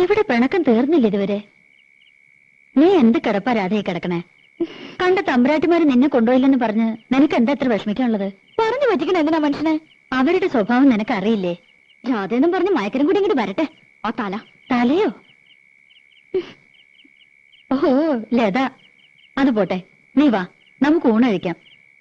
ഇവിടെ പിണക്കം തീർന്നില്ല ഇതുവരെ. നീ എന്ത് കിടപ്പാ രാധയെ കിടക്കണേ? കണ്ട തമ്പുരാട്ടിമാര് നിന്നെ കൊണ്ടുപോയില്ലെന്ന് പറഞ്ഞ് നിനക്ക് എന്താ എത്ര വിഷമിക്കാനുള്ളത്? പറഞ്ഞു പറ്റിക്കണ എന്തിനാ മനുഷ്യനെ? അവരുടെ സ്വഭാവം നിനക്കറിയില്ലേ? രാധയെന്നും പറഞ്ഞ് മയക്കരം കൂടി ഇങ്ങോട്ട് വരട്ടെ. ആ തലയോ? ഓഹോ ലത, അത് പോട്ടെ, നീ വാ, നമുക്ക് ഊണഴിക്കാം.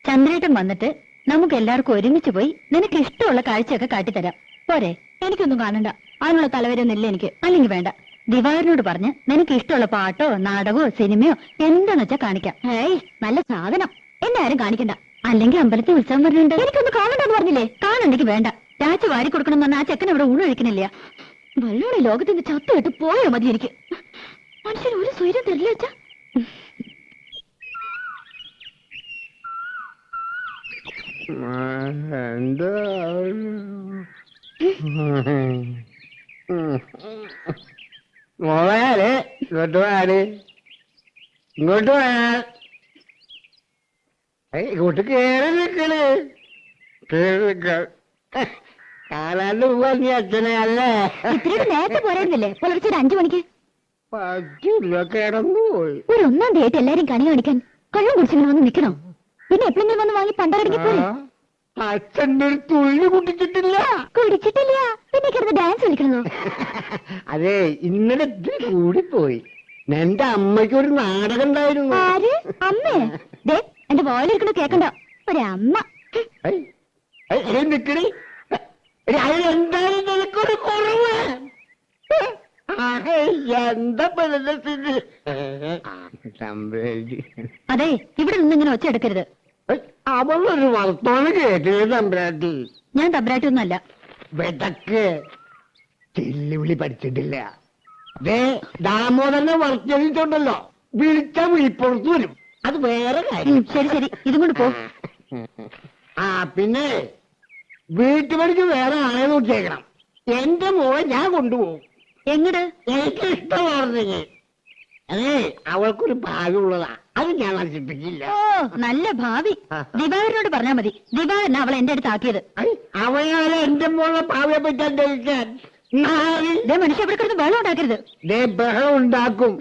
ചന്ദ്രേട്ടൻ വന്നിട്ട് നമുക്ക് എല്ലാവർക്കും ഒരുമിച്ച് പോയി നിനക്ക് ഇഷ്ടമുള്ള കാഴ്ചയൊക്കെ കാട്ടിത്തരാം. പോരെ? എനിക്കൊന്നും കാണണ്ട, അതിനുള്ള തലവരൊന്നുമില്ല എനിക്ക്. അല്ലെങ്കിൽ വേണ്ട, ദിവാകരനോട് പറഞ്ഞ് നിനക്ക് ഇഷ്ടമുള്ള പാട്ടോ നാടകമോ സിനിമയോ എന്താന്ന് വെച്ചാ കാണിക്കാം. ഏയ് നല്ല സാധനം, എന്നെ ആരും കാണിക്കണ്ട. അല്ലെങ്കിൽ അമ്പലത്തിൽ ഉത്സവം വരുന്നുണ്ട്, എനിക്കൊന്ന് കാണണ്ടെന്ന് പറഞ്ഞില്ലേ? കാണണ്ടെങ്കിൽ വേണ്ട. രാജ വാരി കൊടുക്കണം പറഞ്ഞാൽ ആ ചെക്കൻ ഇവിടെ ഊണൊഴിക്കണില്ല. വല്ലോടെ ലോകത്തിന്റെ ചത്തുവിട്ട് പോയോ മതി എനിക്ക്. മനുഷ്യൻ ഒരു സ്വൈര്യം തരില്ല വെച്ചാ. എന്താ മോളെ ഇങ്ങോട്ട് പോയാല് ഇങ്ങോട്ട് പോയാൽ ഇങ്ങോട്ട് കേറി നിൽക്കണ്. കേറി നിൽക്ക കാലാണ്ട് പോവാൻ നീ അച്ഛനെ അല്ലേ? ഇത്രയും നേരത്തെ പോരായിരുന്നില്ലേ? പുലർച്ചെ 5 മണിക്ക്. പറ്റില്ല, കിടന്നു പോയി. ഒരു 1-ാം തീയതി എല്ലാരും കണി കാണിക്കാൻ കള്ളം കുടിച്ചിങ്ങനെ വന്ന് നിൽക്കണം. പിന്നെ എപ്പോഴെങ്കിലും വന്ന് വാങ്ങി പണ്ടരടിക്ക് പോയി. അച്ഛൻ്റെ ഒരു തുള്ളി കുടിച്ചിട്ടില്ല. കുടിച്ചിട്ടില്ല പിന്നെ കിടന്ന് ഡാൻസ് കളിക്കണോ? അതെ, ഇന്നലെ കൂടിപ്പോയി. എന്റെ അമ്മയ്ക്ക് ഒരു നാടകം ഉണ്ടായിരുന്നു. ആര്? അമ്മേ? ദേ എന്റെ വോയിലിരിക്കണ കേക്കണ്ട, ഒരമ്മ. നിക്കണി, എന്തായാലും നിനക്കൊരു കുറവ്. എന്താ അതെ, ഇവിടെ നിന്ന് ഇങ്ങനെ ഒച്ച എടുക്കരുത്. അവളൊരു വർത്തമാനം കേട്ടില്ല തമ്പ്രാട്ടി. ഞാൻ തമ്പ്രാട്ടി ഒന്നുമല്ല. വെതക്ക് ചെല്ലുവിളി പഠിച്ചിട്ടില്ല. ദാമോദരനെ വർത്തിച്ചുണ്ടല്ലോ, വിളിച്ച വിളിപ്പുറത്ത് വരും. അത് വേറെ കാര്യം. ശരി ശരി, ഇതും കൊണ്ട് പോ. പിന്നെ വീട്ടുപടിക്ക് വേറെ ആളെ നോക്കിയേക്കണം. എന്റെ മോളെ ഞാൻ കൊണ്ടുപോകും. എങ്ങട്? എനിക്ക് ഇഷ്ടമാർന്നെങ്കിൽ. അതെ, അവൾക്കൊരു ഭാവിയുള്ളതാ, അത് ഞാൻ നശിപ്പിക്കില്ല. ഓ, നല്ല ഭാവി. ദിവാകരനോട് പറഞ്ഞാ മതി. ദിവാകരൻ അവളെ എന്റെ അടുത്ത് ആക്കിയത്. അവളെ എന്റെ മോളെ ഭാവിയെ പറ്റി അന്വേഷിക്കാൻ മനുഷ്യ ഇവിടെ കിടന്ന് ബഹളം ഉണ്ടാക്കരുത്. ബഹളം ഉണ്ടാക്കും.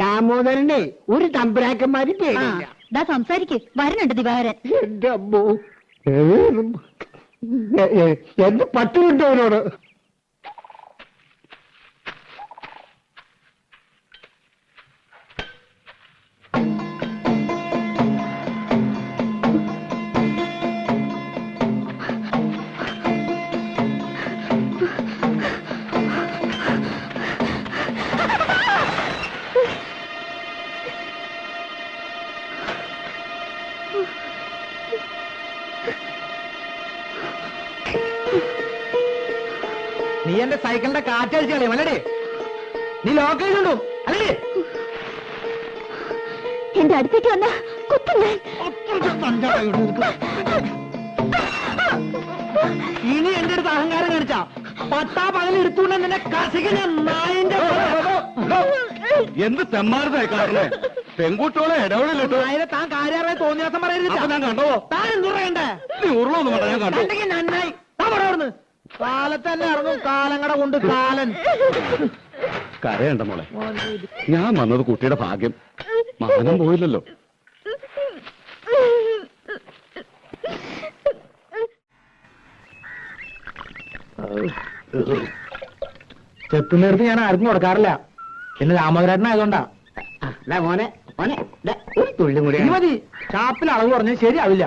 ദാമോദരനെ ഒരു തമ്പുരാക്കന്മാര് പേടില്ല. സംസാരിക്ക്, വരുന്നുണ്ട് ദിവാകരൻ. എന്റെ അമ്മോ, എന്റെ പത്ത് കിട്ടവനോട്. നീ എന്റെ സൈക്കിളിന്റെ കാറ്റഴിച്ച് കളയും അല്ലേ? നീ ലോക്കലുണ്ടോ അല്ലേ? എന്റെ അടുത്തേക്ക് വന്ന ഇനി എന്റെ അടുത്ത് അഹങ്കാരം കാണിച്ചാ 10 എടുത്തുകൊണ്ട് നിന്നെ കസിക്കുന്ന നായന്റെ. എന്ത് തെമ്മാരതായി കാണുന്നേ? പെൺകുട്ടികളെ ഇടപെടലിട്ടോ. അതിനെ താൻ കാര്യമായി തോന്നിയാസം പറയരുത്. ഞാൻ കണ്ടോ? താൻ എന്തു പറയണ്ടേ? നീ ഉരുളൊന്നും വേണ്ട, ഞാൻ കണ്ടു. നന്നായി. താൻ പറയന്ന് കാലത്തന്നെ ഇറങ്ങും കാലങ്ങടെ കൊണ്ട് കാലൻ. കരയണ്ട മോളെ, ഞാൻ വന്നത് കുട്ടിയുടെ ഭാഗ്യം. മാനം പോയില്ലല്ലോ. ചെത്തുന്നിടത്ത് ഞാൻ ആർക്കും കൊടുക്കാറില്ല. പിന്നെ രാമകരാട്ടനായതുകൊണ്ടാ. മോനെ മോനെ, ഒരു തുള്ളി കൂടി മതി. ഷാപ്പിൽ അളവ് പറഞ്ഞാൽ ശരിയാവില്ല.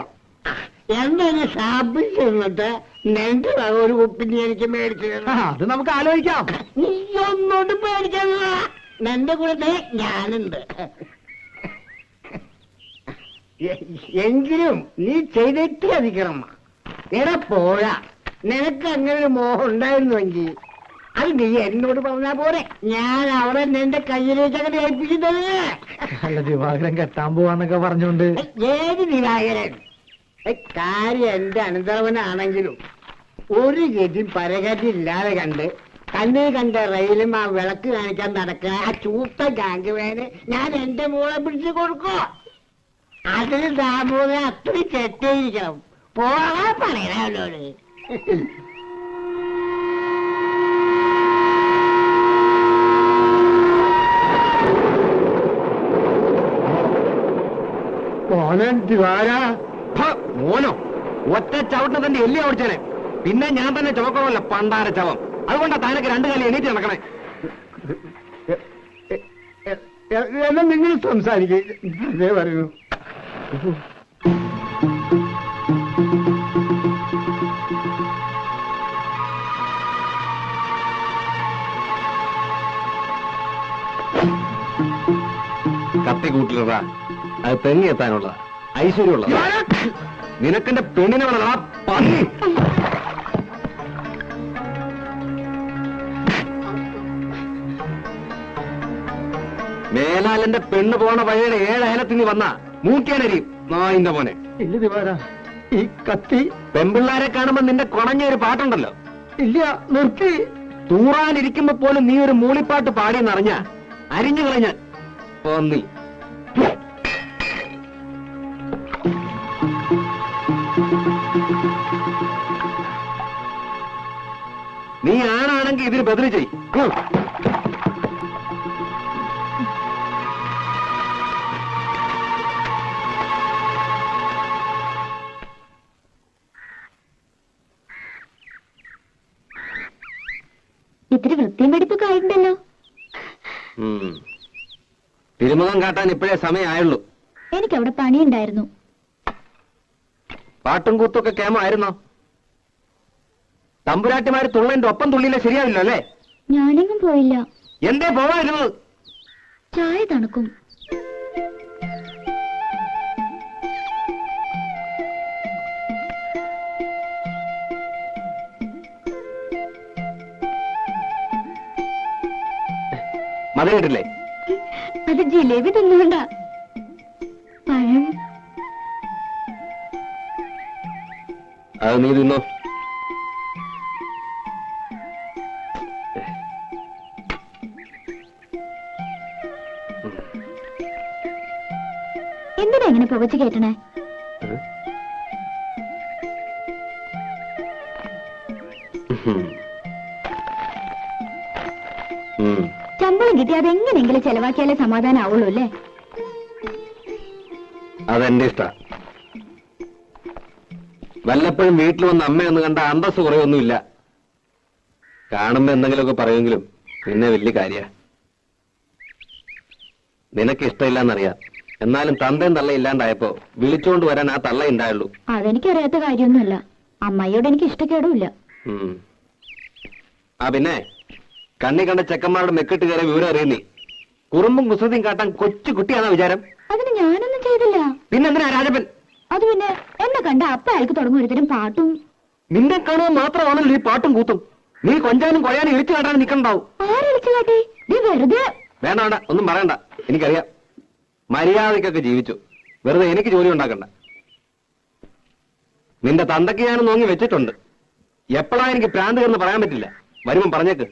എന്താണ് ഷാപ്പിൽ ചെന്നിട്ട് നിന്റെ ഒരു കുപ്പിന് എനിക്ക് മേടിച്ചത്? അത് നമുക്ക് ആലോചിക്കാം. നീ ഒന്നോട്ട് പേടിക്കണ്ട, നിന്റെ കൂടെ ഞാനുണ്ട്. എങ്കിലും നീ ചെയ്തിട്ട് അധികരമ്മ. എടാ പോരാ, നിനക്ക് അങ്ങനെ ഒരു മോഹം ഉണ്ടായിരുന്നുവെങ്കിൽ അത് നീ എന്നോട് പറഞ്ഞാ പോരെ. ഞാൻ അവിടെ നിന്റെ കയ്യിലേക്ക് അങ്ങനെ ഏൽപ്പിക്കുന്നത്. അല്ല, ദിവാകരൻ കെട്ടാൻ പോവാന്നൊക്കെ പറഞ്ഞോണ്ട്. ഏത് ദിവാകരൻ? കാര്യം എന്റെ അനന്തരവനാണെങ്കിലും ഒരു ഗതി പരഗതി ഇല്ലാതെ കണ്ട് കണ്ണിൽ കണ്ട റെയിലും ആ വിളക്ക് കാണിക്കാൻ നടക്കുക ആ ചൂത്ത ഗാംഗ് വേന് ഞാൻ എന്റെ മോളെ പിടിച്ചു കൊടുക്കോ? അതിന് ദാമോദരൻ അത്രയും ചെറ്റേയിരിക്കണം. പോകാൻ പറയണോട്. മോനൻ ദിവാര. മോനോ? ഒറ്റ ചവിട്ടിന് തന്റെ എല്ലി ഓടിച്ചേനെ. പിന്നെ ഞാൻ തന്നെ ചുമക്കണമല്ല പണ്ടാര ചവം. അതുകൊണ്ടാ താനൊക്കെ രണ്ടു കാലം എണീറ്റ് നടക്കണേ. എന്നാ നിങ്ങൾ സംസാരിക്കേ. അതേ പറയുന്നു. കത്തി കൂട്ടിലടാ. അത് തെങ്ങി എത്താനുള്ളതാ, ഐശ്വര്യമുള്ളതാ. നിനക്കെന്റെ പെണ്ണിനെ വേണടാ പന്നി. മേലാലെന്റെ പെണ്ണ് പോണ വഴിയുടെ 7 അയലത്തിന്ന് വന്ന മൂക്കേനരിയും നായിന്റെ മോനെ. ഇല്ല ദിവാര, ഈ കത്തി. പെമ്പിള്ളാരെ കാണുമ്പോ നിന്റെ കുണഞ്ഞ ഒരു പാട്ടുണ്ടല്ലോ. ഇല്ല, നിർത്തി. തൂറാനിരിക്കുമ്പോ പോലും നീ ഒരു മൂളിപ്പാട്ട് പാടിയെന്നറിഞ്ഞ അരിഞ്ഞു കളഞ്ഞ പന്നി. നീ ആണാണെങ്കിൽ ഇതിന് ബദല് ചെയ്. ഇത്തിരി വൃത്തിയും വെടിപ്പൊക്കെ ആയിട്ടുണ്ടല്ലോ. തിരുമുഖം കാട്ടാൻ ഇപ്പോഴേ സമയമായുള്ളൂ. എനിക്കവിടെ പണിയുണ്ടായിരുന്നു. പാട്ടും കൂത്തൊക്കെ കേമായിരുന്നോ? തമ്പുരാട്ടിമാര് തുള്ളന്റെ ഒപ്പം തുള്ളിയില്ല ശരിയാവില്ലോ അല്ലേ? ഞാനെങ്ങും പോയില്ല. എന്തേ പോവായിരുന്നത്? ചായ തണുക്കും. മത കേട്ടില്ലേ? അത് ജിലേബി തിന്നുകൊണ്ട. പഴം അത് നീ തിന്നോ. എന്തിനാ ഇങ്ങനെ പുകച്ചു കേട്ടണേ? ശമ്പളം കിട്ടി അതെങ്ങനെയെങ്കിലും ചെലവാക്കിയാലേ സമാധാനം ആവുള്ളൂ അല്ലേ? അതെന്റെ ഇഷ്ട. വല്ലപ്പോഴും വീട്ടിൽ വന്ന് അമ്മയൊന്ന് കണ്ട അന്തസ് കുറയൊന്നുമില്ല. കാണുമ്പോ എന്തെങ്കിലുമൊക്കെ പറയുമെങ്കിലും പിന്നെ വലിയ കാര്യ. നിനക്ക് ഇഷ്ടമില്ലെന്നറിയാം. എന്നാലും തന്തയും തള്ള ഇല്ലാണ്ടായപ്പോ വിളിച്ചോണ്ട് വരാൻ ആ തള്ള ഉണ്ടായുള്ളൂ. അതെനിക്കറിയാത്ത കാര്യമൊന്നുമല്ല. അമ്മയോട് എനിക്ക് ഇഷ്ടക്കേടുമില്ല. ആ പിന്നെ കണ്ണി കണ്ട ചെക്കന്മാരുടെ മെക്കിട്ട് കയറിയ വിവരം അറിയുന്നേ. കുറുമ്പും കുസൃതിയും കാട്ടാൻ കൊച്ചു കുട്ടിയാണോ വിചാരം? അതിന് ഞാനൊന്നും ചെയ്തില്ല. പിന്നെന്തിനാ രാജപ്പൻ? അത് പിന്നെ എന്നെ കണ്ട അപ്പ അയാൾക്ക് തുടങ്ങും ഒരുത്തരം പാട്ടും. നിന്നെ കാണുമ്പോൾ മാത്രമാണല്ലോ ഈ പാട്ടും കൂത്തും. നീ കൊഞ്ചാനും കൊഴയാനും ഇളിച്ചു കാട്ടാനും നിൽക്കണ്ടാവും. ആരളിച്ചു കാട്ടി? നീ വെറുതെ. വേണ്ട വേണ്ട, ഒന്നും പറയണ്ട. എനിക്കറിയാം. മര്യാദക്കൊക്കെ ജീവിച്ചു. വെറുതെ എനിക്ക് ജോലി ഉണ്ടാക്കണ്ട. നിന്റെ തന്തയ്ക്ക് ഞാൻ നോങ്ങി വെച്ചിട്ടുണ്ട്. എപ്പോഴാ എനിക്ക് പ്രാന്ത് എന്ന് പറയാൻ പറ്റില്ല. വരുമ്പം പറഞ്ഞേക്ക്.